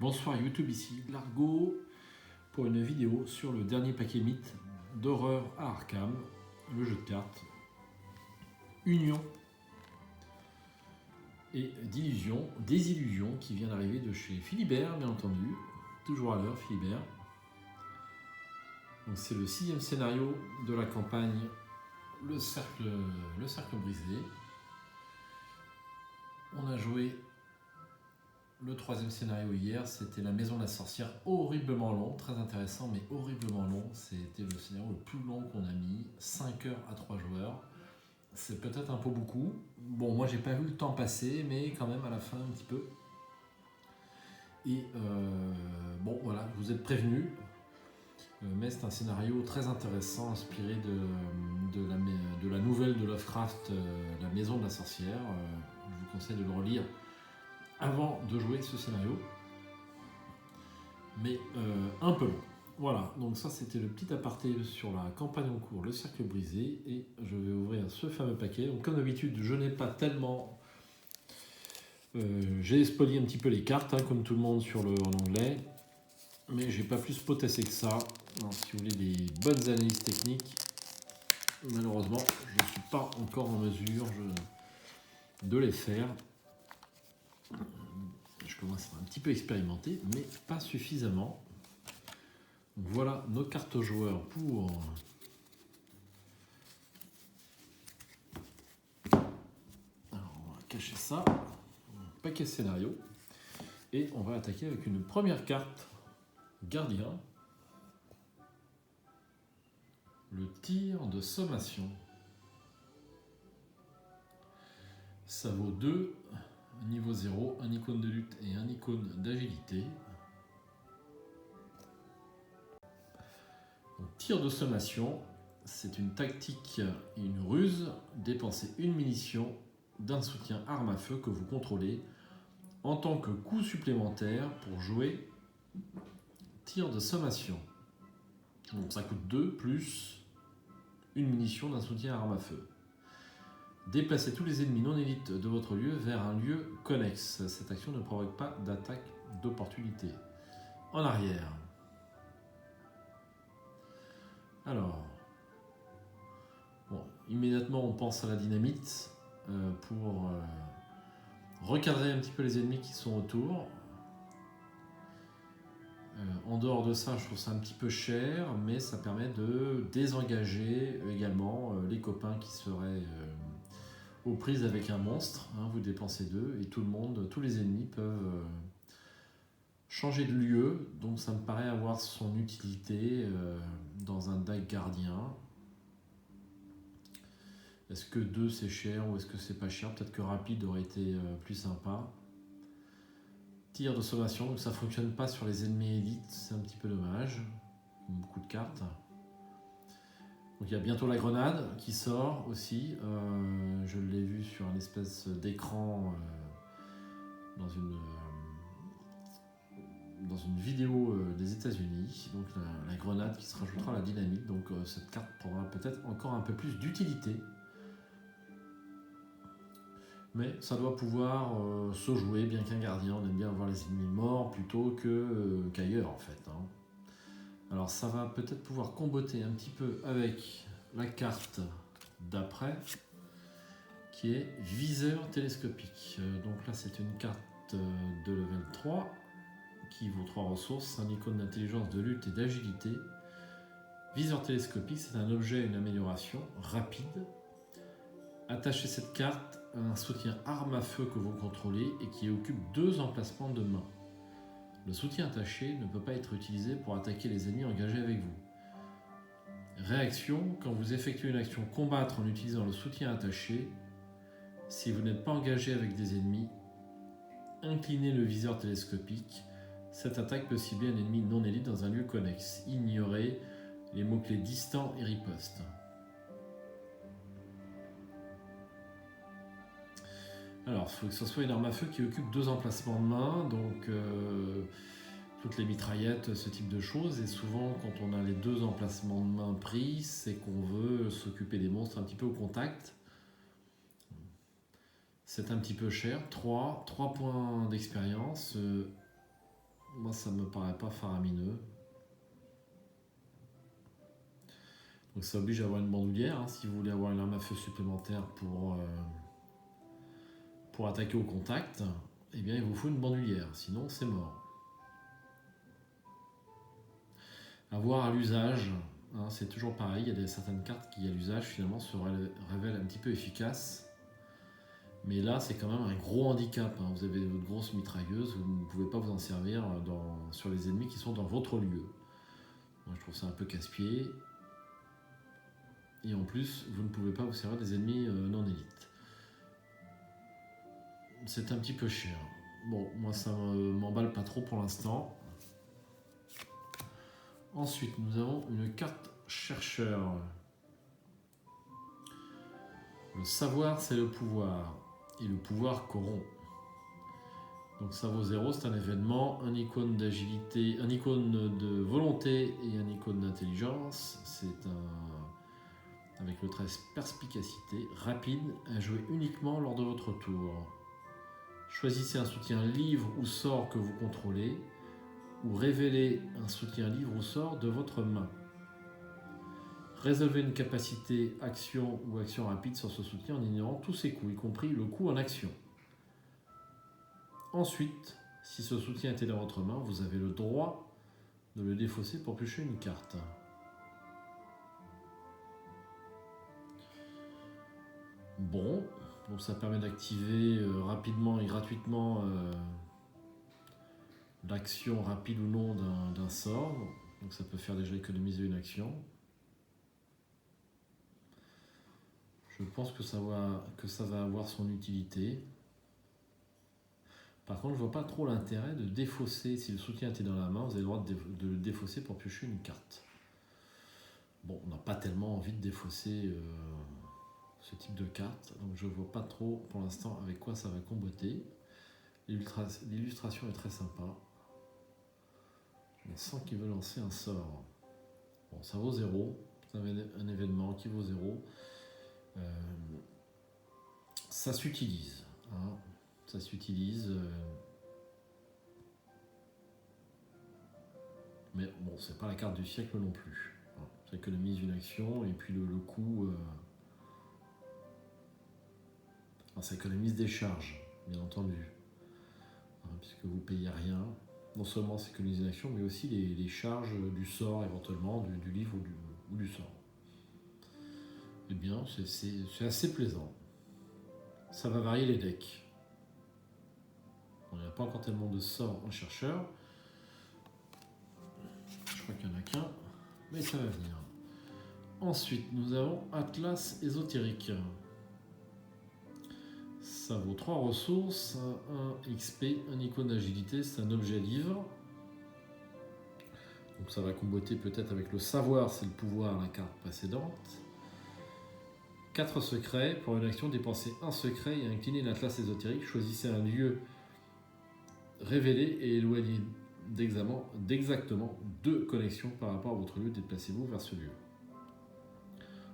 Bonsoir YouTube, ici Largo pour une vidéo sur le dernier paquet mythe d'horreur à Arkham, le jeu de cartes Union et d'illusion, Désillusion qui vient d'arriver de chez Philibert, bien entendu, toujours à l'heure Philibert. Donc c'est le 6e scénario de la campagne le cercle brisé. On a joué le 3e scénario hier, c'était la maison de la sorcière, horriblement long, très intéressant mais horriblement long. C'était le scénario le plus long qu'on a mis, 5 heures à 3 joueurs. C'est peut-être un peu beaucoup. Bon, moi j'ai pas vu le temps passer, mais quand même à la fin un petit peu. Et bon voilà, vous êtes prévenus. Mais c'est un scénario très intéressant, inspiré de la nouvelle de Lovecraft, La maison de la sorcière. Je vous conseille de le relire avant de jouer ce scénario, mais un peu long. Voilà, donc ça c'était le petit aparté sur la campagne en cours, le cercle brisé, et je vais ouvrir ce fameux paquet. Donc comme d'habitude, je n'ai pas tellement... j'ai spoilé un petit peu les cartes, hein, comme tout le monde en anglais, mais j'ai pas plus potassé que ça. Alors, si vous voulez des bonnes analyses techniques, malheureusement, je ne suis pas encore en mesure de les faire. Je commence à un petit peu expérimenter, mais pas suffisamment. Donc voilà nos cartes joueurs pour... Alors on va cacher ça, paquet scénario, et on va attaquer avec une première carte, gardien, le tir de sommation. Ça vaut 2, niveau 0, un icône de lutte et un icône d'agilité. Donc, tir de sommation, c'est une tactique et une ruse. Dépensez une munition d'un soutien arme à feu que vous contrôlez en tant que coût supplémentaire pour jouer tir de sommation. Donc ça coûte 2 plus une munition d'un soutien arme à feu. Déplacez tous les ennemis non élites de votre lieu vers un lieu connexe. Cette action ne provoque pas d'attaque d'opportunité. En arrière. Alors, bon, immédiatement on pense à la dynamite pour recadrer un petit peu les ennemis qui sont autour. En dehors de ça, je trouve ça un petit peu cher, mais ça permet de désengager également les copains qui seraient aux prises avec un monstre. Hein, vous dépensez 2 et tout le monde, tous les ennemis peuvent changer de lieu, donc ça me paraît avoir son utilité dans un deck gardien. Est-ce que 2 c'est cher ou est-ce que c'est pas cher? Peut-être que rapide aurait été plus sympa. Tir de sommation, donc ça ne fonctionne pas sur les ennemis élites, c'est un petit peu dommage. Beaucoup de cartes. Donc il y a bientôt la grenade qui sort aussi. Je l'ai vu sur un espèce d'écran dans une vidéo des États-Unis. Donc la grenade qui se rajoutera à la dynamite. Donc cette carte prendra peut-être encore un peu plus d'utilité. Mais ça doit pouvoir se jouer, bien qu'un gardien, on aime bien avoir les ennemis morts plutôt qu'ailleurs en fait. Hein. Alors ça va peut-être pouvoir comboter un petit peu avec la carte d'après, qui est viseur télescopique. Donc là c'est une carte de level 3, qui vaut 3 ressources, un icône d'intelligence, de lutte et d'agilité. Viseur télescopique, c'est un objet et une amélioration rapide. Attachez cette carte à un soutien arme à feu que vous contrôlez et qui occupe 2 emplacements de main. Le soutien attaché ne peut pas être utilisé pour attaquer les ennemis engagés avec vous. Réaction, quand vous effectuez une action combattre en utilisant le soutien attaché, si vous n'êtes pas engagé avec des ennemis, inclinez le viseur télescopique. Cette attaque peut cibler un ennemi non élite dans un lieu connexe. Ignorez les mots-clés distant et riposte. Alors, il faut que ce soit une arme à feu qui occupe 2 emplacements de main, donc toutes les mitraillettes, ce type de choses. Et souvent, quand on a les 2 emplacements de main pris, c'est qu'on veut s'occuper des monstres un petit peu au contact. C'est un petit peu cher, 3 points d'expérience. Moi, ça me paraît pas faramineux. Donc ça oblige à avoir une bandoulière, hein, si vous voulez avoir une arme à feu supplémentaire pour attaquer au contact, eh bien il vous faut une bandoulière, sinon c'est mort. À voir à l'usage, hein, c'est toujours pareil, il y a certaines cartes qui à l'usage finalement se révèlent un petit peu efficaces. Mais là c'est quand même un gros handicap, hein. Vous avez votre grosse mitrailleuse, vous ne pouvez pas vous en servir sur les ennemis qui sont dans votre lieu. Moi je trouve ça un peu casse-pied. Et en plus, vous ne pouvez pas vous servir des ennemis non élites. C'est un petit peu cher. Bon, moi ça m'emballe pas trop pour l'instant. Ensuite, nous avons une carte chercheur. Le savoir, c'est le pouvoir. Et le pouvoir corrompt. Donc ça vaut 0, c'est un événement, un icône d'agilité, un icône de volonté et un icône d'intelligence. C'est avec le trait perspicacité, rapide, à jouer uniquement lors de votre tour. Choisissez un soutien livre ou sort que vous contrôlez, ou révélez un soutien livre ou sort de votre main. Résolvez une capacité action ou action rapide sur ce soutien en ignorant tous ses coups, y compris le coup en action. Ensuite, si ce soutien était dans votre main, vous avez le droit de le défausser pour piocher une carte. Bon, donc ça permet d'activer rapidement et gratuitement l'action rapide ou non d'un sort. Donc ça peut faire déjà économiser une action. Je pense que ça va avoir son utilité. Par contre, je ne vois pas trop l'intérêt de défausser. Si le soutien était dans la main, vous avez le droit de le défausser pour piocher une carte. Bon, on n'a pas tellement envie de défausser ce type de carte, donc je ne vois pas trop pour l'instant avec quoi ça va comboter. L'illustration est très sympa. On sent qu'il veut lancer un sort. Bon, ça vaut 0. C'est un événement qui vaut 0. Ça s'utilise. Hein. Ça s'utilise. Mais bon, c'est pas la carte du siècle non plus. Hein. Ça économise une action et puis le coût. Ça économise des charges, bien entendu. Hein, puisque vous ne payez rien. Non seulement ça économise une action, mais aussi les charges du sort éventuellement, du livre ou du sort. Eh bien, c'est assez plaisant. Ça va varier les decks. Il n'y a pas encore tellement de sorts en chercheur. Je crois qu'il n'y en a qu'un, mais ça va venir. Ensuite, nous avons Atlas ésotérique. Ça vaut 3 ressources, 1 XP, un icône d'agilité, c'est un objet livre. Donc ça va comboter peut-être avec le savoir, c'est le pouvoir, la carte précédente. 4 secrets, pour une action, dépensez un secret et inclinez l'Atlas ésotérique. Choisissez un lieu révélé et éloignez d'exactement 2 connexions par rapport à votre lieu. Déplacez-vous vers ce lieu.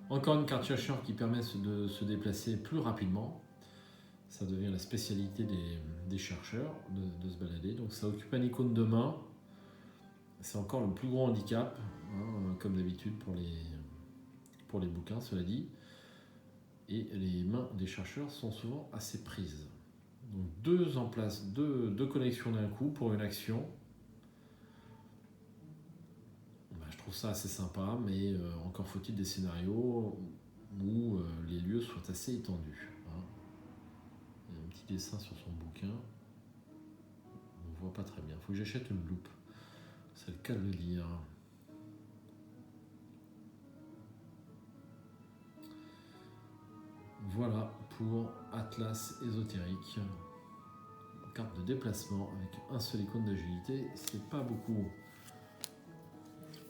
Encore une carte chercheur qui permet de se déplacer plus rapidement. Ça devient la spécialité des chercheurs de se balader. Donc ça occupe un icône de main. C'est encore le plus gros handicap, hein, comme d'habitude pour les bouquins, cela dit. Et les mains des chercheurs sont souvent assez prises. Donc 2 en place, 2 connexions d'un coup pour une action. Je trouve ça assez sympa, mais encore faut-il des scénarios où les lieux soient assez étendus. Hein. Il y a un petit dessin sur son bouquin. On ne voit pas très bien. Il faut que j'achète une loupe. C'est le cas de le lire. Voilà pour Atlas ésotérique. Carte de déplacement avec un seul icône d'agilité, c'est pas beaucoup.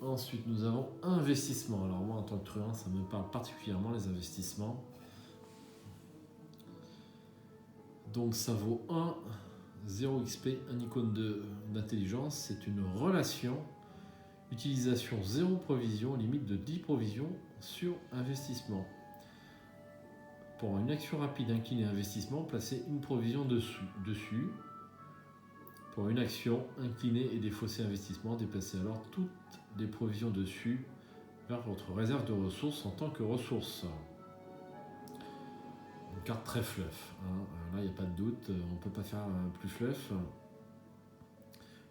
Ensuite, nous avons investissement. Alors moi, en tant que truand, ça me parle particulièrement les investissements. Donc ça vaut 1, 0 XP, un icône d'intelligence. C'est une relation. Utilisation 0 provision, limite de 10 provisions sur investissement. Pour une action rapide inclinée investissement, placez une provision dessus. Pour une action, incliner et défausser investissement, déplacer alors toutes les provisions dessus vers votre réserve de ressources en tant que ressource. Une carte très fluff. Là, il n'y a pas de doute, on ne peut pas faire plus fluff.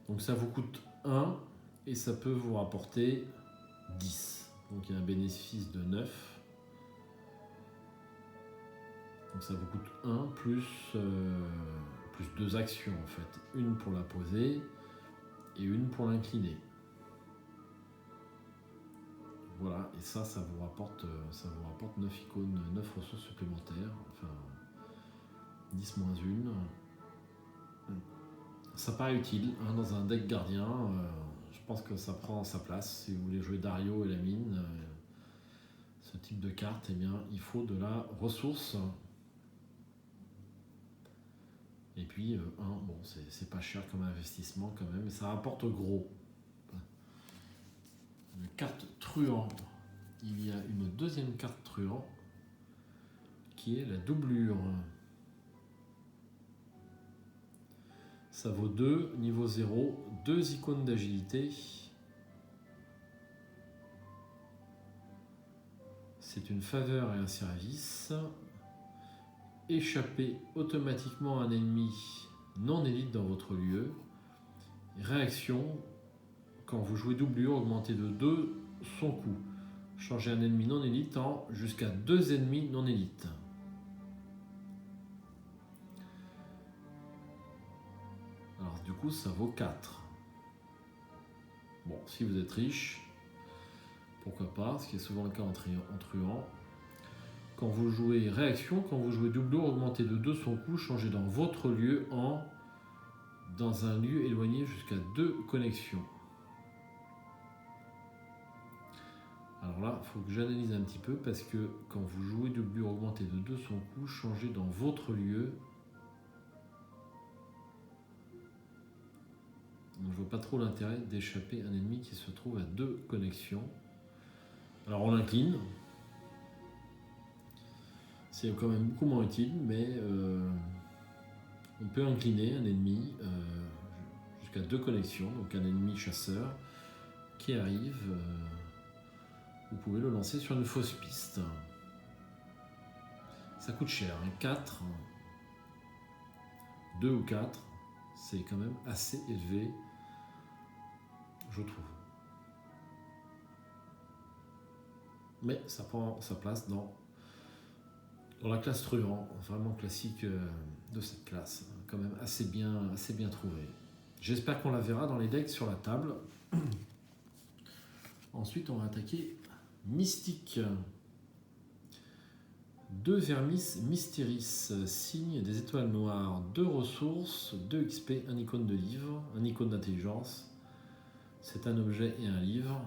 Donc ça vous coûte 1 et ça peut vous rapporter 10. Donc il y a un bénéfice de 9. Donc ça vous coûte 1 plus 2 actions en fait. Une pour la poser et une pour l'incliner. Voilà, et ça vous rapporte 9 icônes, 9 ressources supplémentaires. Enfin, 10 moins 1. Ça paraît utile dans un deck gardien. Je pense que ça prend sa place. Si vous voulez jouer Dario et la mine, ce type de carte, eh bien, il faut de la ressource. Et puis, bon, c'est pas cher comme investissement quand même, mais ça rapporte gros. Une carte truand. Il y a une deuxième carte truand qui est la doublure. Ça vaut 2, niveau 0, 2 icônes d'agilité. C'est une faveur et un service. Échapper automatiquement un ennemi non élite dans votre lieu. Réaction, quand vous jouez doublure, augmentez de 2 son coût. Changez un ennemi non élite en jusqu'à 2 ennemis non élites. Alors du coup ça vaut 4. Bon, si vous êtes riche, pourquoi pas, ce qui est souvent le cas en truand. Quand vous jouez réaction, quand vous jouez doublure, augmentez de 2 son coût, changez dans votre lieu dans un lieu éloigné jusqu'à 2 connexions. Alors là, il faut que j'analyse un petit peu parce que quand vous jouez doublure, augmentez de 2 son coût, changez dans votre lieu. Je ne vois pas trop l'intérêt d'échapper un ennemi qui se trouve à 2 connexions. Alors on l'incline. C'est quand même beaucoup moins utile, mais on peut incliner un ennemi jusqu'à 2 connexions, donc un ennemi chasseur qui arrive, vous pouvez le lancer sur une fausse piste. Ça coûte cher, 4, 2 ou 4, c'est quand même assez élevé, je trouve. Mais ça prend sa place dans la classe truand, vraiment classique de cette classe, quand même assez bien trouvé. J'espère qu'on la verra dans les decks sur la table. Ensuite, on va attaquer Mystique. 2 Vermis Mysteris, signe des étoiles noires, 2 ressources, 2 XP, 1 icône de livre, 1 icône d'intelligence. C'est un objet et un livre.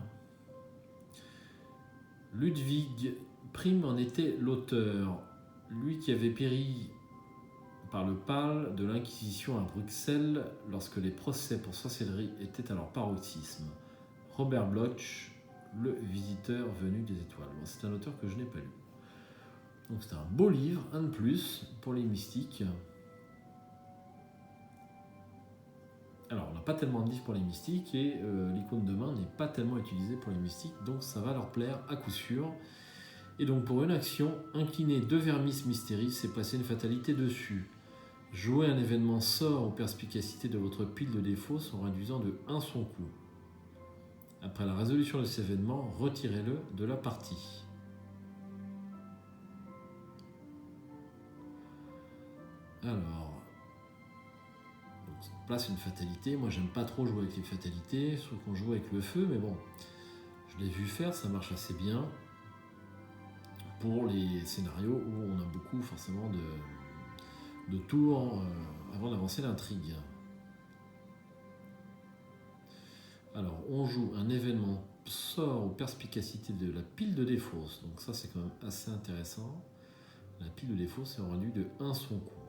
Ludwig Prime en était l'auteur. Lui qui avait péri par le pal de l'Inquisition à Bruxelles lorsque les procès pour sorcellerie étaient à leur paroxysme. Robert Bloch, le visiteur venu des étoiles. Bon, c'est un auteur que je n'ai pas lu. Donc c'est un beau livre, un de plus pour les mystiques. Alors on n'a pas tellement de livres pour les mystiques et l'icône de main n'est pas tellement utilisée pour les mystiques, donc ça va leur plaire à coup sûr. Et donc pour une action, incliner 2 Vermis Mysteris et passer une fatalité dessus. Jouer un événement sort aux perspicacités de votre pile de défauts en réduisant de 1 son coût. Après la résolution de cet événement, retirez-le de la partie. Alors, donc ça place une fatalité. Moi j'aime pas trop jouer avec les fatalités, sauf qu'on joue avec le feu, mais bon, je l'ai vu faire, ça marche assez bien. Pour les scénarios où on a beaucoup forcément de tours avant d'avancer l'intrigue. Alors on joue un événement sort aux perspicacités de la pile de défausse, donc ça c'est quand même assez intéressant. La pile de défausse est réduit de 1 son coût.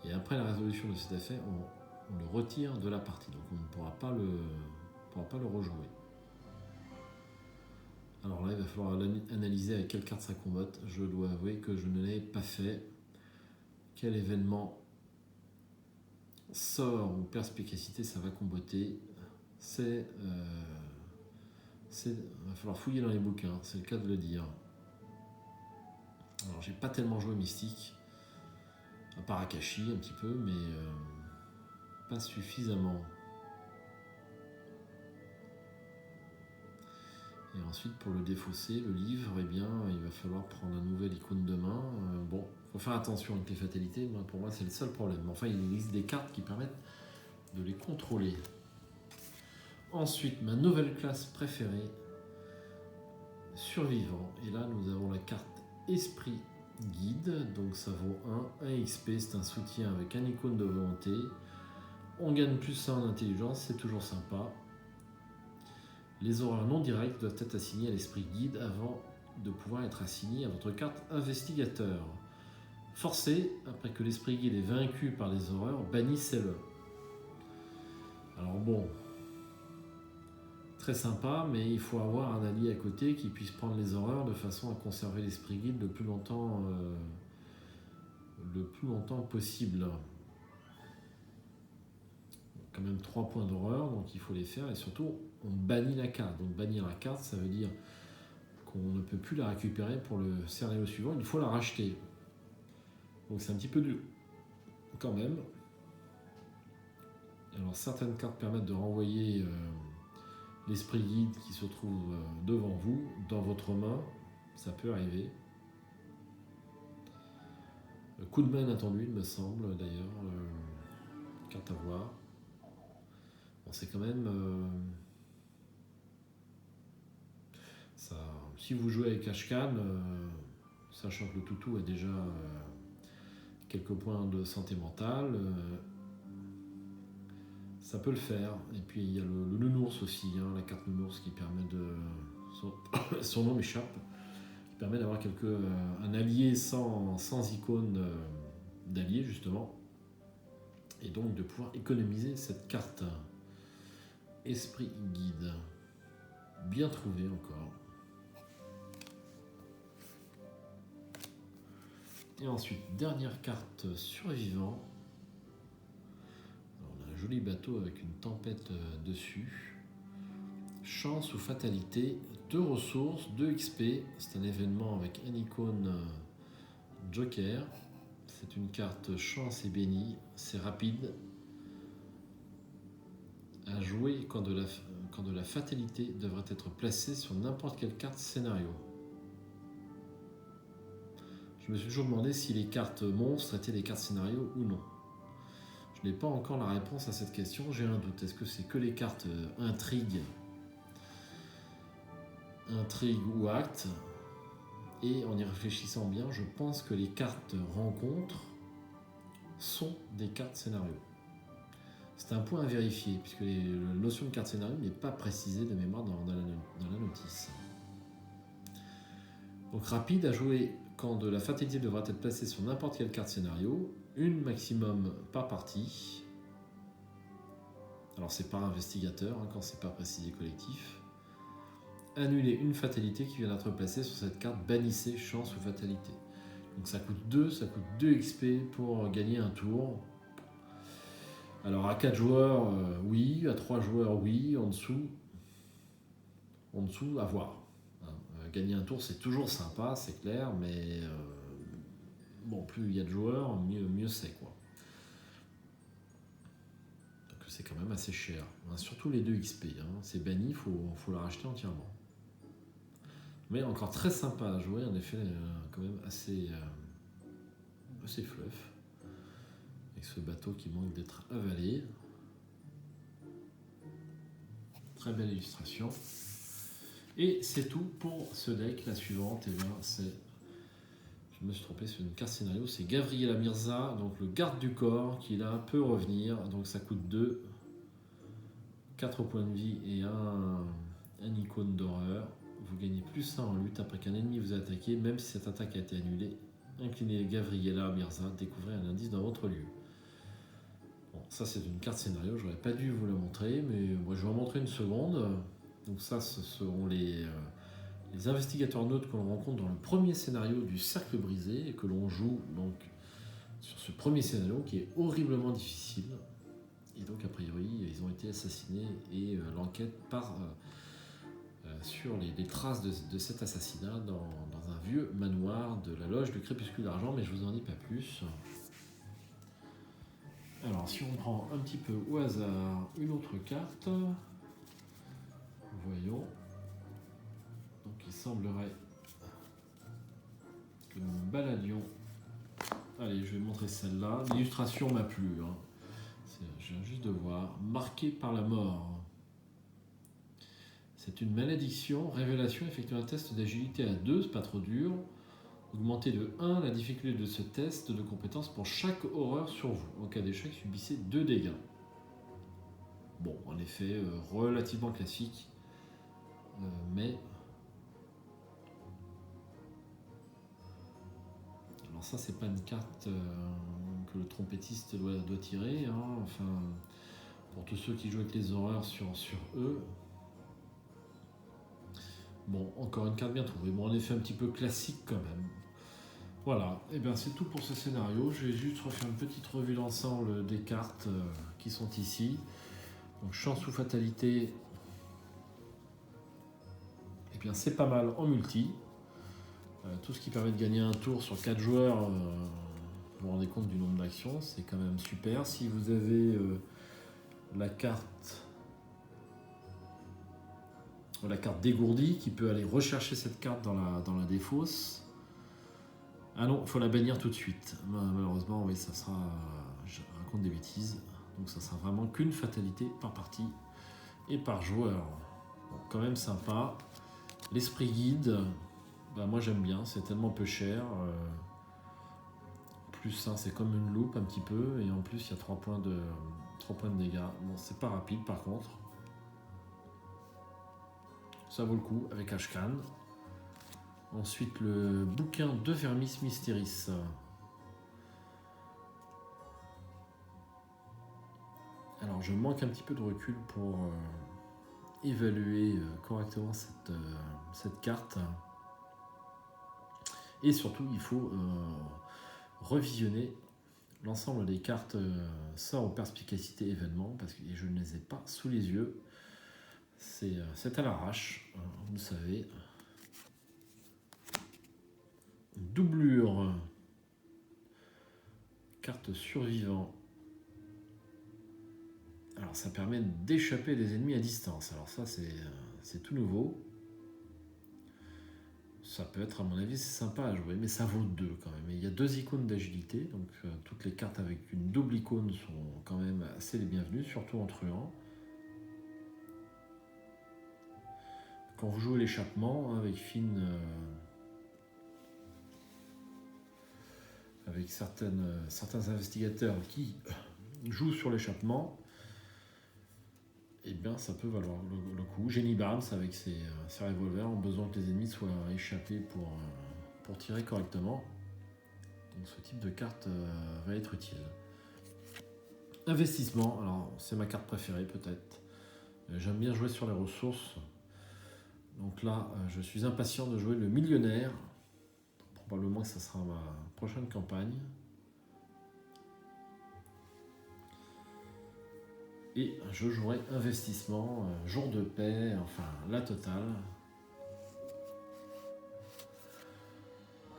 Et après la résolution de cet effet, on le retire de la partie, donc on ne pourra pas le rejouer. Alors là, il va falloir analyser avec quelle carte ça combatte. Je dois avouer que je ne l'ai pas fait. Quel événement sort ou perspicacité, ça va comboter. Il va falloir fouiller dans les bouquins, c'est le cas de le dire. Alors j'ai pas tellement joué mystique, à part Akashi un petit peu, mais pas suffisamment. Et ensuite pour le défausser, le livre, eh bien, il va falloir prendre un nouvel icône de main. Bon, faut faire attention avec les fatalités, pour moi c'est le seul problème. Mais enfin, il existe des cartes qui permettent de les contrôler. Ensuite, ma nouvelle classe préférée, survivant. Et là, nous avons la carte Esprit Guide. Donc ça vaut 1 XP, c'est un soutien avec un icône de volonté. On gagne plus ça en intelligence, c'est toujours sympa. Les horreurs non directes doivent être assignées à l'Esprit Guide avant de pouvoir être assignées à votre carte Investigateur. Forcé, après que l'Esprit Guide est vaincu par les horreurs, bannissez-le. Alors bon, très sympa, mais il faut avoir un allié à côté qui puisse prendre les horreurs de façon à conserver l'Esprit Guide le plus longtemps possible. Quand même 3 points d'horreur, donc il faut les faire, et surtout on bannit la carte. Donc bannir la carte, ça veut dire qu'on ne peut plus la récupérer pour le scénario suivant, il faut la racheter. Donc c'est un petit peu dur quand même. Alors certaines cartes permettent de renvoyer l'esprit guide qui se trouve devant vous, dans votre main, ça peut arriver. Coup de main inattendu, il me semble d'ailleurs, carte à voir. Bon, c'est quand même ça. Si vous jouez avec Ashkan, sachant que le toutou a déjà quelques points de santé mentale, ça peut le faire. Et puis il y a le nounours aussi, la carte nounours qui permet de... Son nom m'échappe, qui permet d'avoir un allié sans icône d'allié justement, et donc de pouvoir économiser cette carte. Esprit guide, bien trouvé encore. Et ensuite, dernière carte survivant. Alors, on a un joli bateau avec une tempête dessus. Chance ou fatalité, 2 ressources, 2 XP. C'est un événement avec un icône Joker. C'est une carte chance et bénie. C'est rapide. À jouer quand de la fatalité devrait être placée sur n'importe quelle carte scénario. Je me suis toujours demandé si les cartes monstres étaient des cartes scénario ou non. Je n'ai pas encore la réponse à cette question, j'ai un doute. Est-ce que c'est que les cartes intrigue ou acte? Et en y réfléchissant bien, je pense que les cartes rencontres sont des cartes scénario. C'est un point à vérifier, puisque la notion de carte scénario n'est pas précisée de mémoire dans la notice. Donc rapide à jouer quand de la fatalité devra être placée sur n'importe quelle carte scénario, une maximum par partie. Alors c'est par investigateur, quand c'est pas précisé collectif. Annuler une fatalité qui vient d'être placée sur cette carte, bannissez chance ou fatalité. Donc ça coûte 2 XP pour gagner un tour. Alors à 4 joueurs, oui, à 3 joueurs, oui, en dessous, à voir. Gagner un tour, c'est toujours sympa, c'est clair, mais bon, plus il y a de joueurs, mieux c'est, quoi. Donc c'est quand même assez cher, surtout les 2 XP, c'est banni, il faut la racheter entièrement. Mais encore très sympa à jouer, en effet, quand même assez fluff. Avec ce bateau qui manque d'être avalé. Très belle illustration. Et c'est tout pour ce deck. La suivante, je me suis trompé sur une carte scénario, c'est Gavriela Mirza, donc le garde du corps, qui là peut revenir. Donc ça coûte 2, 4 points de vie et un icône d'horreur. Vous gagnez plus 1 en lutte après qu'un ennemi vous a attaqué, même si cette attaque a été annulée. Inclinez Gavriela Mirza, découvrez un indice dans votre lieu. Bon, ça c'est une carte scénario, j'aurais pas dû vous la montrer, mais moi je vais en montrer une seconde. Donc ça, ce seront les investigateurs neutres que l'on rencontre dans le premier scénario du Cercle Brisé et que l'on joue donc sur ce premier scénario qui est horriblement difficile. Et donc a priori ils ont été assassinés et l'enquête part sur les traces de cet assassinat dans un vieux manoir de la loge du Crépuscule d'Argent, mais je vous en dis pas plus. Alors si on prend un petit peu au hasard une autre carte, voyons, donc il semblerait que nous baladions. Allez, je vais montrer celle-là, l'illustration m'a plu, hein. Je viens juste de voir, marqué par la mort. C'est une malédiction, révélation, effectuer un test d'agilité à 2, c'est pas trop dur. Augmentez de 1 la difficulté de ce test de compétence pour chaque horreur sur vous. En cas d'échec, subissez 2 dégâts. Bon, en effet, relativement classique, mais... Alors ça, c'est pas une carte que le trompettiste doit tirer, hein. Enfin, pour tous ceux qui jouent avec les horreurs sur eux. Bon, encore une carte bien trouvée. Bon, en effet, un petit peu classique quand même. Voilà, et bien c'est tout pour ce scénario. Je vais juste refaire une petite revue d'ensemble des cartes qui sont ici. Donc, chance ou fatalité, et bien c'est pas mal en multi. Tout ce qui permet de gagner un tour sur 4 joueurs, vous vous rendez compte du nombre d'actions, c'est quand même super. Si vous avez la carte dégourdie qui peut aller rechercher cette carte dans la défausse. Ah non, il faut la bannir tout de suite. Malheureusement, oui, ça sera... Je raconte des bêtises. Donc ça sera vraiment qu'une fatalité par partie et par joueur. Bon, quand même sympa. L'esprit guide, bah, moi j'aime bien, c'est tellement peu cher. Plus hein, c'est comme une loupe un petit peu. Et en plus, il y a 3 points de dégâts. Bon, c'est pas rapide par contre. Ça vaut le coup avec Ashcan. Ensuite, le bouquin de Vermis Mysteris. Alors, je manque un petit peu de recul pour évaluer correctement cette carte. Et surtout, il faut revisionner l'ensemble des cartes sort ou perspicacité événement, parce que je ne les ai pas sous les yeux. C'est à l'arrache, vous le savez. Doublure, carte survivant. Alors ça permet d'échapper des ennemis à distance. Alors ça c'est tout nouveau. Ça peut être à mon avis c'est sympa à jouer, mais ça vaut 2 quand même. Et il y a 2 icônes d'agilité, donc toutes les cartes avec une double icône sont quand même assez les bienvenues, surtout en truand. Quand vous jouez l'échappement avec Finn, avec certains investigateurs qui jouent sur l'échappement, et eh bien ça peut valoir le coup. Jenny Barnes avec ses revolvers ont besoin que les ennemis soient échappés pour tirer correctement. Donc ce type de carte va être utile. Investissement, alors c'est ma carte préférée peut-être. J'aime bien jouer sur les ressources. Donc là, je suis impatient de jouer le millionnaire. Probablement que ça sera ma prochaine campagne. Et je jouerai investissement, jour de paix, enfin la totale.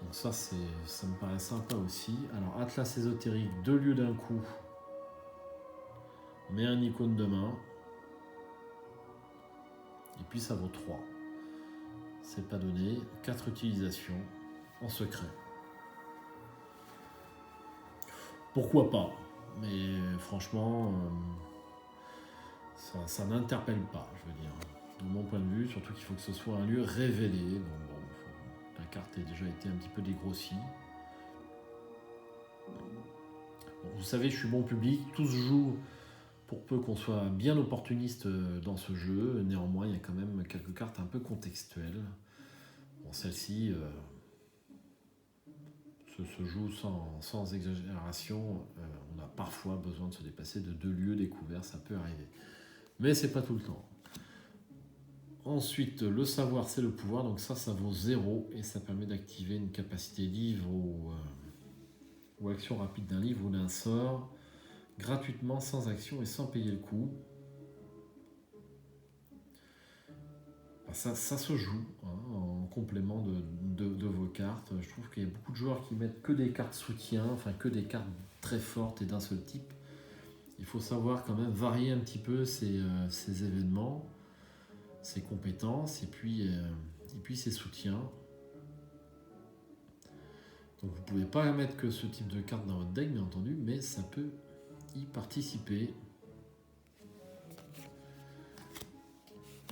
Donc ça me paraît sympa aussi. Alors Atlas ésotérique, 2 lieux d'un coup. Mais un icône de main. Et puis ça vaut 3. C'est pas donné. 4 utilisations en secret. Pourquoi pas? Mais franchement, ça n'interpelle pas, je veux dire. De mon point de vue, surtout qu'il faut que ce soit un lieu révélé. Donc bon, la carte a déjà été un petit peu dégrossie. Bon, vous savez, je suis bon public, tout se joue pour peu qu'on soit bien opportuniste dans ce jeu. Néanmoins, il y a quand même quelques cartes un peu contextuelles. Bon, celle-ci se joue sans exagération. On a parfois besoin de se dépasser de 2 lieux découverts, ça peut arriver. Mais c'est pas tout le temps. Ensuite, le savoir, c'est le pouvoir. Donc ça vaut 0 et ça permet d'activer une capacité livre ou action rapide d'un livre ou d'un sort gratuitement, sans action et sans payer le coup. Ça se joue en complément de vos cartes. Je trouve qu'il y a beaucoup de joueurs qui mettent que des cartes soutien, enfin que des cartes très fortes et d'un seul type. Il faut savoir quand même varier un petit peu ces événements, ses compétences et puis ses soutiens. Donc vous ne pouvez pas mettre que ce type de carte dans votre deck, bien entendu, mais ça peut y participer.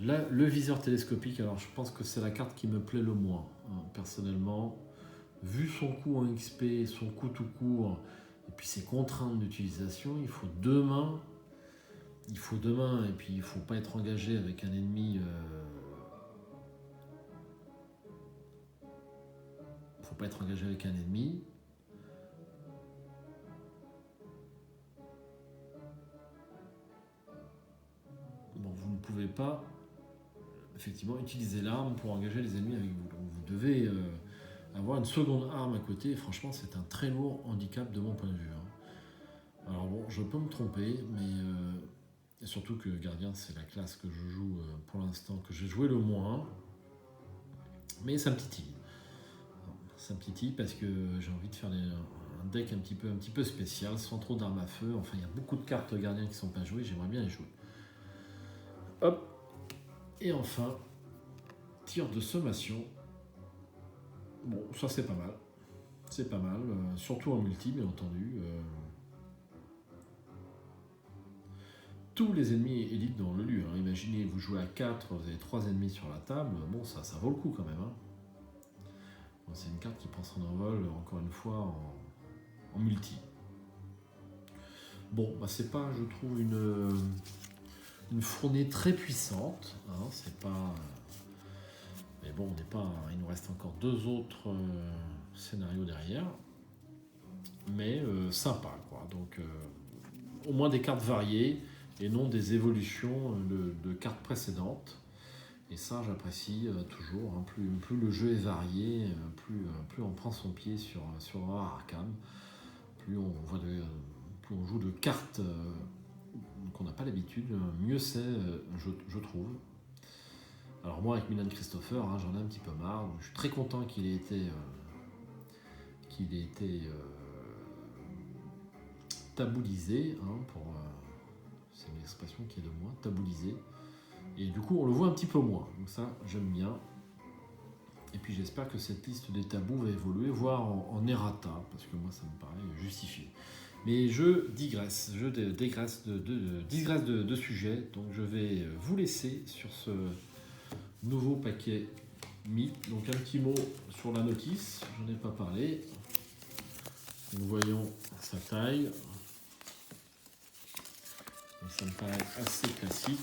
Là, le viseur télescopique, alors je pense que c'est la carte qui me plaît le moins, personnellement. Vu son coût en XP, son coût tout court, et puis ses contraintes d'utilisation, il faut deux mains, et puis il ne faut pas être engagé avec un ennemi. Faut pas être engagé avec un ennemi. Bon, vous ne pouvez pas effectivement utiliser l'arme pour engager les ennemis avec vous. Donc vous devez avoir une seconde arme à côté. Et franchement, c'est un très lourd handicap de mon point de vue. Alors bon, je peux me tromper, mais surtout que Gardien, c'est la classe que je joue pour l'instant, que j'ai joué le moins. Mais ça me titille. Ça me titille parce que j'ai envie de faire un deck un petit peu spécial, sans trop d'armes à feu. Enfin, il y a beaucoup de cartes gardiens qui ne sont pas jouées, j'aimerais bien les jouer. Hop. Et enfin, tir de sommation. Bon, ça c'est pas mal. C'est pas mal, surtout en multi, bien entendu. Tous les ennemis élites dans le lieu. Imaginez, vous jouez à 4, vous avez 3 ennemis sur la table. Bon, ça vaut le coup quand même. Bon, c'est une carte qui prend son envol, encore une fois, en multi. Bon, c'est pas, je trouve, une fournée très puissante. C'est pas... Mais bon, on n'est pas... Il nous reste encore 2 autres scénarios derrière. Mais sympa, quoi. Donc, au moins des cartes variées et non des évolutions de cartes précédentes. Et ça, j'apprécie toujours. Plus le jeu est varié, plus on prend son pied sur Arkham, plus on joue de cartes qu'on n'a pas l'habitude, mieux c'est, je trouve. Alors moi, avec Milan Christopher, j'en ai un petit peu marre. Donc je suis très content qu'il ait été taboulisé, c'est une expression qui est de moi, taboulisé. Et du coup, on le voit un petit peu moins. Donc ça, j'aime bien. Et puis j'espère que cette liste des tabous va évoluer, voire en errata, parce que moi, ça me paraît justifié. Mais je digresse, de sujet. Donc je vais vous laisser sur ce nouveau paquet Mythe. Donc un petit mot sur la notice, j'en ai pas parlé. Nous voyons sa taille. Donc ça me paraît assez classique.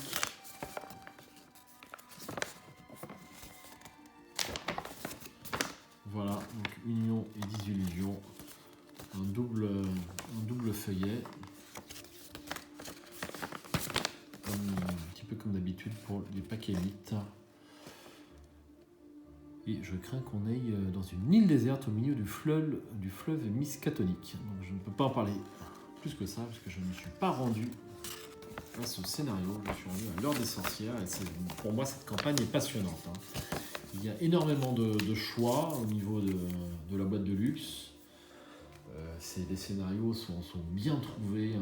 Voilà, donc Union et 18 Légions, un double feuillet, un petit peu comme d'habitude pour les paquets mythes. Et je crains qu'on aille dans une île déserte au milieu du fleuve Miskatonic. Donc je ne peux pas en parler plus que ça, parce que je ne me suis pas rendu à ce scénario. Je suis rendu à l'heure des sorcières, et pour moi cette campagne est passionnante. Il y a énormément de choix au niveau de la boîte de luxe. Les scénarios sont bien trouvés.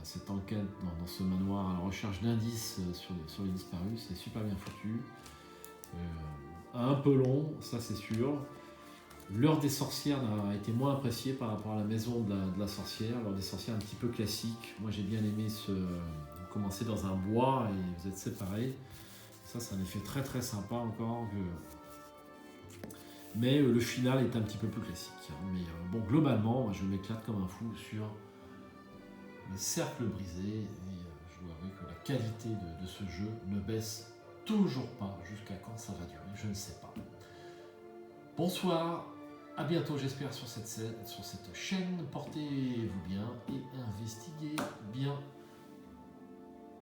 Cette enquête dans ce manoir à la recherche d'indices sur les disparus, c'est super bien foutu. Un peu long, ça c'est sûr. L'heure des sorcières a été moins appréciée par rapport à la maison de la sorcière. L'heure des sorcières un petit peu classique. Moi j'ai bien aimé commencer dans un bois et vous êtes séparés. Ça, c'est un effet très très sympa encore. Mais le final est un petit peu plus classique. Mais bon, globalement, moi, je m'éclate comme un fou sur les cercles brisés. Et je dois avouer que la qualité de ce jeu ne baisse toujours pas. Jusqu'à quand ça va durer, je ne sais pas. Bonsoir, à bientôt j'espère sur cette chaîne. Portez-vous bien et investiguez bien.